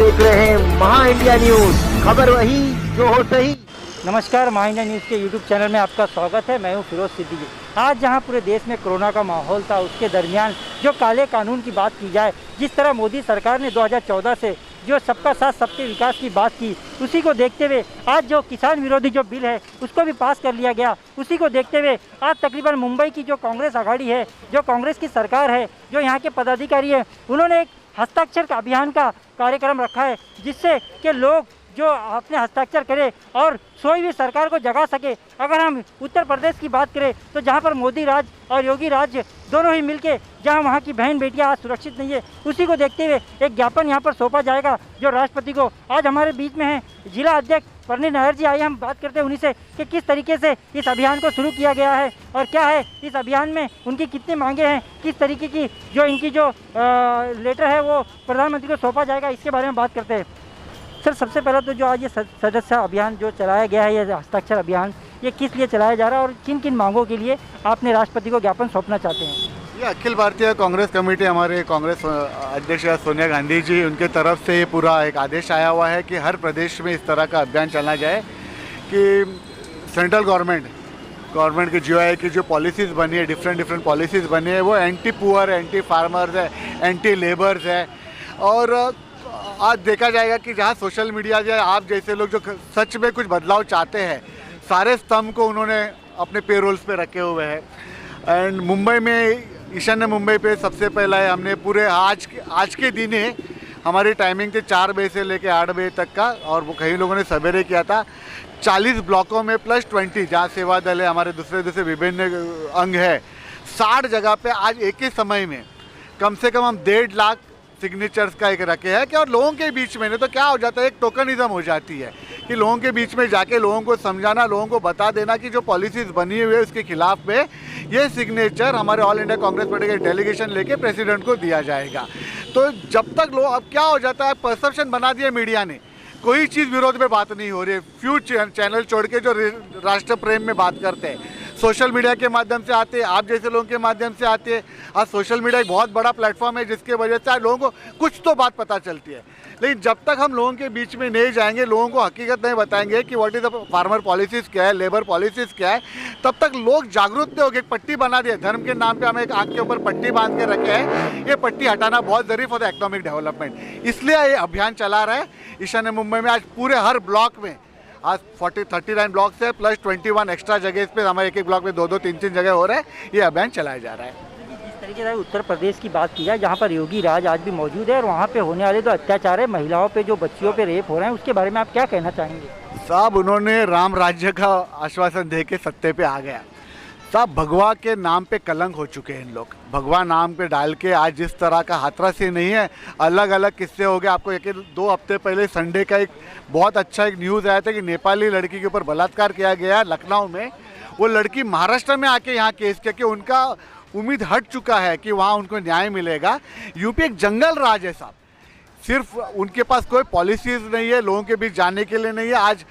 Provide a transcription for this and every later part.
देख रहे हैं महा इंडिया न्यूज, खबर वही जो हो सही। नमस्कार, महा इंडिया न्यूज़ के यूट्यूब चैनल में आपका स्वागत है। मैं हूं फिरोज सिद्दीकी। आज जहां पूरे देश में कोरोना का माहौल था, उसके दरमियान जो काले कानून की बात की जाए, जिस तरह मोदी सरकार ने 2014 से जो सबका साथ सबके विकास की बात की, उसी को देखते हुए आज जो किसान विरोधी जो बिल है उसको भी पास कर लिया गया। उसी को देखते हुए आज तकरीबन मुंबई की जो कांग्रेस आघाड़ी है, जो कांग्रेस की सरकार है, जो यहाँ के पदाधिकारी हैं, उन्होंने एक हस्ताक्षर का अभियान का कार्यक्रम रखा है, जिससे कि लोग जो अपने हस्ताक्षर करें और कोई भी सरकार को जगा सके। अगर हम उत्तर प्रदेश की बात करें तो जहां पर मोदी राज और योगी राज दोनों ही मिलके जहां वहां की बहन बेटियां आज सुरक्षित नहीं है, उसी को देखते हुए एक ज्ञापन यहां पर सौंपा जाएगा जो राष्ट्रपति को। आज हमारे बीच में है जिला अध्यक्ष परनीत नायर जी। आइए हम बात करते हैं उन्हीं से कि किस तरीके से इस अभियान को शुरू किया गया है और क्या है इस अभियान में उनकी कितनी मांगे हैं, किस तरीके की जो इनकी जो लेटर है वो प्रधानमंत्री को सौंपा जाएगा, इसके बारे में बात करते हैं। सर, सबसे पहले तो जो आज ये सदस्य अभियान जो चलाया गया है, ये हस्ताक्षर अभियान, ये किस लिए चलाया जा रहा है और किन किन मांगों के लिए आपने राष्ट्रपति को ज्ञापन सौंपना चाहते हैं? ये अखिल भारतीय कांग्रेस कमेटी, हमारे कांग्रेस अध्यक्ष सोनिया गांधी जी, उनके तरफ से ये पूरा एक आदेश आया हुआ है कि हर प्रदेश में इस तरह का अभियान चलना जाए कि सेंट्रल गवर्नमेंट की जीओआई की जो पॉलिसीज़ बनी है, डिफरेंट पॉलिसीज़ बनी है, वो एंटी पुअर, एंटी फार्मर्स है, एंटी लेबर्स है। और आज देखा जाएगा कि जहाँ सोशल मीडिया या आप जैसे लोग जो सच में कुछ बदलाव चाहते हैं, सारे स्तंभ को उन्होंने अपने पेरोल्स पे रखे हुए हैं। एंड मुंबई में, ईशान्य मुंबई पे सबसे पहला है, हमने पूरे आज के दिन ही हमारी टाइमिंग थी 4 बजे से लेकर 8 बजे तक का, और वो कई लोगों ने सवेरे किया था। 40 ब्लॉकों में प्लस 20 जहाँ सेवा दल है, हमारे दूसरे विभिन्न अंग है, 60 जगह पे आज एक ही समय में कम से कम हम 1.5 लाख सिग्नेचर्स का एक रखे हैं कि, और लोगों के बीच में नहीं तो क्या हो जाता है, एक टोकनिज्म हो जाती है कि लोगों के बीच में जाके लोगों को समझाना, लोगों को बता देना कि जो पॉलिसीज़ बनी हुई है उसके खिलाफ में ये सिग्नेचर हमारे ऑल इंडिया कांग्रेस पार्टी के डेलीगेशन लेके प्रेसिडेंट को दिया जाएगा। तो जब तक लोग, अब क्या हो जाता है, परसेप्शन बना दिया मीडिया ने, कोई चीज़ विरोध में बात नहीं हो रही है। फ्यू चैनल छोड़ के जो राष्ट्र प्रेम में बात करते हैं, सोशल मीडिया के माध्यम से आते हैं, आप जैसे लोगों के माध्यम से आते हैं। आज सोशल मीडिया एक बहुत बड़ा प्लेटफॉर्म है जिसके वजह से आज लोगों को कुछ तो बात पता चलती है। लेकिन जब तक हम लोगों के बीच में नहीं जाएंगे, लोगों को हकीकत नहीं बताएंगे कि what is the farmer policies क्या है, लेबर पॉलिसीज़ क्या है, तब तक लोग जागरूक नहीं होंगे। एक पट्टी बना दिया, धर्म के नाम पे हमें एक आँख के ऊपर पट्टी बांध के रखे हैं, ये पट्टी हटाना बहुत ज़रूरी फॉर द इकोनॉमिक डेवलपमेंट। इसलिए ये अभियान चला रहा है ईशान्य मुंबई में। आज पूरे हर ब्लॉक में आज 39 ब्लॉक्स है प्लस 21 एक्स्ट्रा जगह, इस पर हमारे एक ब्लॉक में 2-2, 3-3 जगह हो रहा है, ये अभियान चलाया जा रहा है। जिस तरीके से उत्तर प्रदेश की बात की जाए, जहाँ पर योगी राज आज भी मौजूद है और वहाँ पे होने वाले जो अत्याचार है, महिलाओं पे जो बच्चियों पे रेप हो रहे हैं, उसके बारे में आप क्या कहना चाहेंगे? साहब, उन्होंने राम राज्य का आश्वासन दे के सत्ते पे आ गया। साहब, भगवा के नाम पे कलंक हो चुके हैं इन लोग। भगवा नाम पे डाल के आज जिस तरह का हाथरस ही नहीं है, अलग अलग किस्से हो गए। आपको 1-2 हफ्ते पहले संडे का एक बहुत अच्छा एक न्यूज़ आया था कि नेपाली लड़की के ऊपर बलात्कार किया गया लखनऊ में। वो लड़की महाराष्ट्र में आके यहाँ केस किया कि उनका उम्मीद हट चुका है कि वहाँ उनको न्याय मिलेगा। यूपी एक जंगल राज है साहब, सिर्फ उनके पास कोई पॉलिसीज़ नहीं है, लोगों के बीच जाने के लिए नहीं है। आज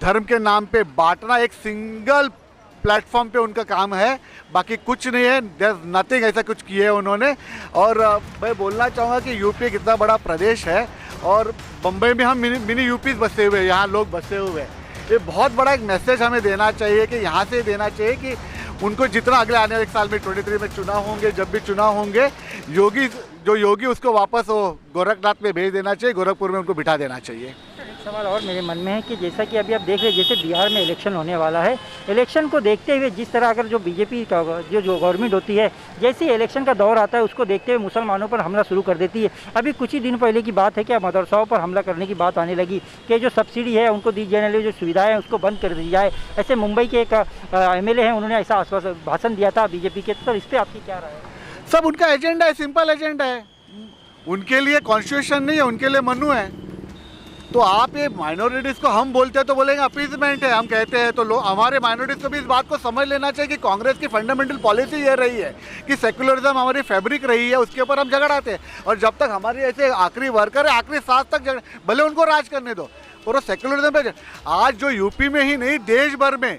धर्म के नाम पे बांटना, एक सिंगल प्लेटफॉर्म पे उनका काम है, बाकी कुछ नहीं है। देयर नथिंग, ऐसा कुछ किए उन्होंने। और मैं बोलना चाहूँगा कि यूपी एक इतना बड़ा प्रदेश है और बम्बई में हम मिनी यूपीज़ बसे हुए हैं, यहाँ लोग बसे हुए हैं। ये बहुत बड़ा एक मैसेज हमें देना चाहिए कि यहाँ से देना चाहिए कि उनको जितना अगले आने वाले साल में 23 में चुनाव होंगे, जब भी चुनाव होंगे, योगी उसको वापस वो गोरखनाथ में भेज देना चाहिए, गोरखपुर में उनको बिठा देना चाहिए। सवाल और मेरे मन में है कि जैसा कि अभी आप देख रहे हैं, जैसे बिहार में इलेक्शन होने वाला है, इलेक्शन को देखते हुए जिस तरह अगर जो बीजेपी का जो गवर्नमेंट होती है, जैसे ही इलेक्शन का दौर आता है उसको देखते हुए मुसलमानों पर हमला शुरू कर देती है। अभी कुछ ही दिन पहले की बात है कि मदरसाओं पर हमला करने की बात आने लगी कि जो सब्सिडी है उनको दी जाने वाली जो सुविधाएं हैं उसको बंद कर दी जाए। ऐसे मुंबई के एक MLA हैं, उन्होंने ऐसा भाषण दिया था बीजेपी के। तो इस पर आपकी क्या राय है? सब उनका एजेंडा है, सिंपल एजेंडा है। उनके लिए कॉन्स्टिट्यूशन नहीं है, उनके लिए मनु है। तो आप ये माइनॉरिटीज़ को हम बोलते हैं तो बोलेंगे अपीजमेंट है, हम कहते हैं तो लोग, हमारे माइनॉरिटीज़ को भी इस बात को समझ लेना चाहिए कि कांग्रेस की फंडामेंटल पॉलिसी ये रही है कि सेक्युलरिज्म हमारी फैब्रिक रही है, उसके ऊपर हम झगड़ाते हैं। और जब तक हमारे ऐसे आखिरी वर्कर है, आखिरी सांस तक भले उनको राज करने दो, और वो सेक्युलरिज्म पे आज जो यूपी में ही नहीं देश भर में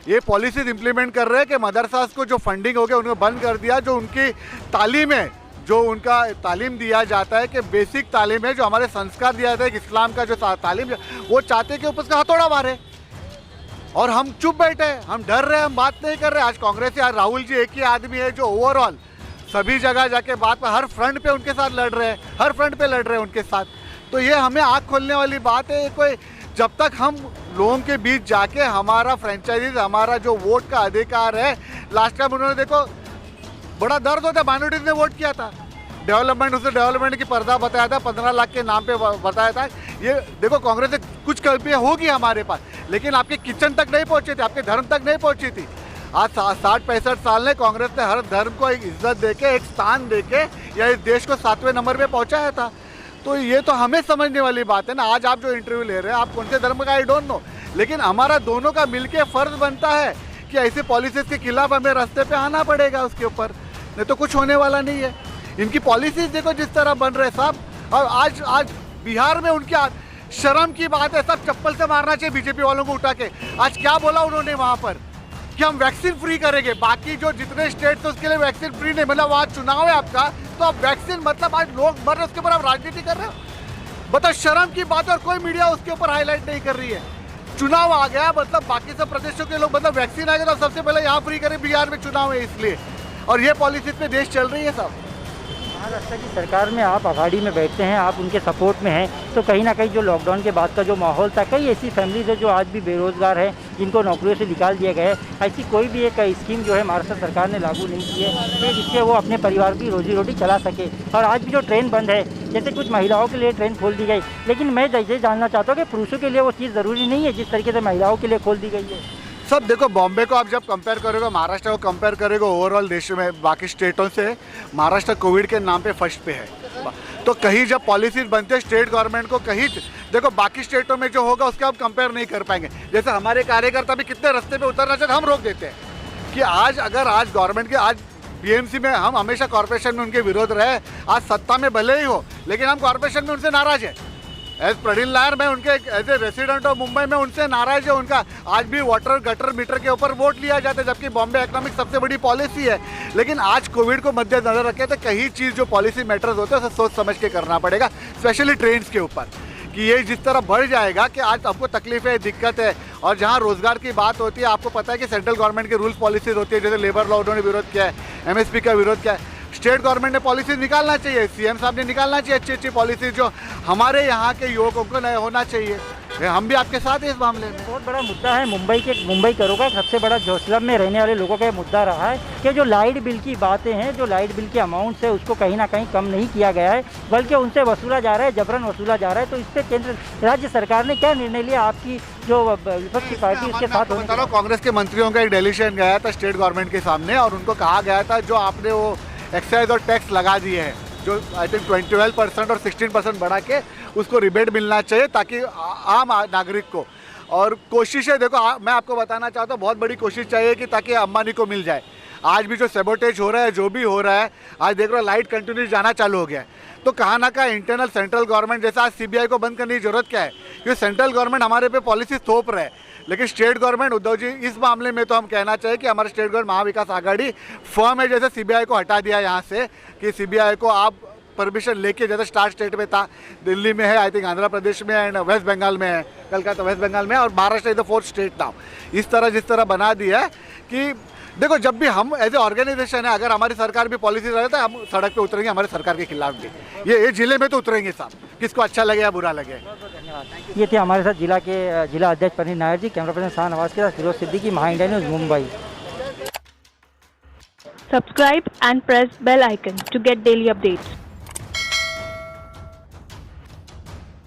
ये पॉलिसीज इंप्लीमेंट कर रहे हैं कि मदरसास को जो फंडिंग हो गया उनको बंद कर दिया, जो उनकी तालीम है जो उनका तालीम दिया जाता है कि बेसिक तालीम है, जो हमारे संस्कार दिया जाता है कि इस्लाम का जो तालीम, वो चाहते हैं कि ऊपर उसका हथौड़ा मारे, और हम चुप बैठे हैं, हम डर रहे हैं, हम बात नहीं कर रहे। आज कांग्रेस आज राहुल जी एक ही आदमी है जो ओवरऑल सभी जगह जाके बात पर हर फ्रंट पे उनके साथ लड़ रहे हैं, हर फ्रंट पे लड़ रहे हैं उनके साथ। तो ये हमें आँख खोलने वाली बात है। कोई जब तक हम लोगों के बीच जाके हमारा फ्रेंचाइजीज, हमारा जो वोट का अधिकार है, लास्ट टाइम उन्होंने देखो बड़ा दर्द होता है, माइनॉरिटीज ने वोट किया था, डेवलपमेंट, उसने डेवलपमेंट की पर्दा बताया था, 15 लाख के नाम पे बताया था। ये देखो कांग्रेस से कुछ गलतियाँ होगी हमारे पास, लेकिन आपके किचन तक नहीं पहुँची थी, आपके धर्म तक नहीं पहुँची थी। आज 60-65 साल में कांग्रेस ने हर धर्म को एक इज्जत देके, एक स्थान देके या इस देश को 7वें नंबर पे पहुँचाया था। तो ये तो हमें समझने वाली बात है ना। आज आप जो इंटरव्यू ले रहे हैं, आप कौन से धर्म का आई डोंट नो, लेकिन हमारा दोनों का मिलके फर्ज बनता है कि ऐसी पॉलिसीज के खिलाफ हमें रास्ते पे आना पड़ेगा उसके ऊपर, नहीं तो कुछ होने वाला नहीं है। इनकी पॉलिसीज देखो जिस तरह बन रहे साहब, और आज बिहार में उनकी शर्म की बात है, सब चप्पल से मारना चाहिए बीजेपी वालों को उठा के। आज क्या बोला उन्होंने वहाँ पर कि हम वैक्सीन फ्री करेंगे, बाकी जो जितने स्टेट थे उसके लिए वैक्सीन फ्री नहीं, मतलब वहाँ चुनाव है आपका तो आप वैक्सीन, मतलब आज लोग मर रहे उसके ऊपर आप राजनीति कर रहे हो। बताओ, शर्म की बात है, और कोई मीडिया उसके ऊपर हाईलाइट नहीं कर रही है। चुनाव आ गया, मतलब बाकी सब प्रदेशों के लोग, मतलब वैक्सीन आ गया तो सबसे पहले यहाँ फ्री करें, बिहार में चुनाव है इसलिए, और ये पॉलिसी पे देश चल रही है साहब। महाराष्ट्र की सरकार में आप अघाड़ी में बैठते हैं, आप उनके सपोर्ट में हैं, तो कहीं ना कहीं जो लॉकडाउन के बाद का जो माहौल था, कई ऐसी फैमिलीज है जो आज भी बेरोजगार है, जिनको नौकरियों से निकाल दिया गया है, ऐसी कोई भी एक स्कीम जो है महाराष्ट्र सरकार ने लागू नहीं की है जिससे वो अपने परिवार की रोजी रोटी चला सके। और आज भी जो ट्रेन बंद है, जैसे कुछ महिलाओं के लिए ट्रेन खोल दी गई, लेकिन मैं जैसे जानना चाहता हूँ कि पुरुषों के लिए वो चीज़ ज़रूरी नहीं है जिस तरीके से महिलाओं के लिए खोल दी गई है। सब देखो, बॉम्बे को आप जब कंपेयर करोगे, महाराष्ट्र को कंपेयर करोगे ओवरऑल देश में बाकी स्टेटों से, महाराष्ट्र कोविड के नाम पे फर्स्ट पे है। तो कहीं जब पॉलिसीज बनते हैं स्टेट गवर्नमेंट को, कहीं देखो बाकी स्टेटों में जो होगा उसके आप कंपेयर नहीं कर पाएंगे। जैसे हमारे कार्यकर्ता भी कितने रास्ते पे उतरना चाहते, हम रोक देते हैं कि आज गवर्नमेंट के, आज बीएमसी में हम हमेशा कॉर्पोरेशन में उनके विरोध रहे, आज सत्ता में भले ही हो लेकिन हम कॉर्पोरेशन में उनसे नाराज है। एज प्रवीण लायर, मैं उनके as a resident of Mumbai में उनसे नाराज है। उनका आज भी वाटर गटर मीटर के ऊपर वोट लिया जाता है, जबकि बॉम्बे इकोनॉमिक सबसे बड़ी पॉलिसी है। लेकिन आज कोविड को मद्देनजर रखे तो कई चीज़ जो पॉलिसी मैटर्स होते हैं उसे सोच समझ के करना पड़ेगा, स्पेशली ट्रेन्स के ऊपर, कि ये जिस तरह बढ़ जाएगा कि आज आपको तकलीफ है, दिक्कत है। और जहाँ रोजगार की बात होती है, आपको पता है कि सेंट्रल गवर्नमेंट के रूल्स पॉलिसीज होती है, जैसे लेबर लॉ उन्होंने विरोध किया है, एमएसपी का विरोध किया है। स्टेट गवर्नमेंट ने पॉलिसीज निकालना चाहिए, सीएम साहब ने निकालना चाहिए अच्छी अच्छी पॉलिसीज जो हमारे यहाँ के युवकों को नया होना चाहिए। हम भी आपके साथ हैं इस मामले में। बहुत बड़ा मुद्दा है मुंबई करों का, सबसे बड़ा जोशलम में रहने वाले लोगों का मुद्दा रहा है कि जो लाइट बिल की बातें हैं, जो लाइट बिल के अमाउंट है उसको कहीं ना कहीं कम नहीं किया गया है, बल्कि उनसे वसूला जा रहा है, जबरन वसूला जा रहा है। तो इस पर केंद्र राज्य सरकार ने क्या निर्णय लिया, आपकी जो विपक्ष की पार्टी उसके साथ बता रहा हूँ, कांग्रेस के मंत्रियों का एक डेलीगेशन गया था स्टेट गवर्नमेंट के सामने, और उनको कहा गया था जो आपने वो एक्साइज और टैक्स लगा दिए हैं, जो आई थिंक 12% और 16% बढ़ा के उसको रिबेट मिलना चाहिए ताकि आम नागरिक को। और कोशिशें देखो, मैं आपको बताना चाहता हूँ, बहुत बड़ी कोशिश चाहिए कि ताकि अंबानी को मिल जाए। आज भी जो सेबोटेज हो रहा है, जो भी हो रहा है, आज देख रहे हो लाइट कंटिन्यूस जाना चालू हो गया है। तो कहाँ ना कहाँ इंटरनल सेंट्रल गवर्नमेंट, जैसा आज सीबीआई को बंद करने की जरूरत क्या है, क्योंकि सेंट्रल गवर्नमेंट हमारे पे पॉलिसी थोप रहा है, लेकिन स्टेट गवर्नमेंट, उद्धव जी, इस मामले में तो हम कहना चाहिए कि हमारे state government Mahavikas Aghadi firm है। जैसे सीबीआई को हटा दिया यहाँ से, कि सीबीआई को आप परमिशन लेके, जैसे स्टार स्टेट में था, दिल्ली में है, आई थिंक आंध्र प्रदेश में है, एंड वेस्ट बंगाल में है, कलकत्ता वेस्ट बंगाल में है, और Maharashtra is the 4th state now. इस तरह जिस तरह बना दिया है कि देखो, जब भी हम एज ए ऑर्गेनाइजेशन है, अगर हमारी सरकार भी पॉलिसी रहता है, हम सड़क पे उतरेंगे हमारे सरकार के खिलाफ भी। ये जिले में तो उतरेंगे साहब, किसको अच्छा लगे या बुरा लगे। धन्यवाद। ये थे हमारे साथ जिला अध्यक्ष प्रवीण नायर जी, कैमरा पर्सन शाहनवाज के साथ फिरोज सिद्दीकी, महा India news, Mumbai. Subscribe and press bell icon to get daily updates.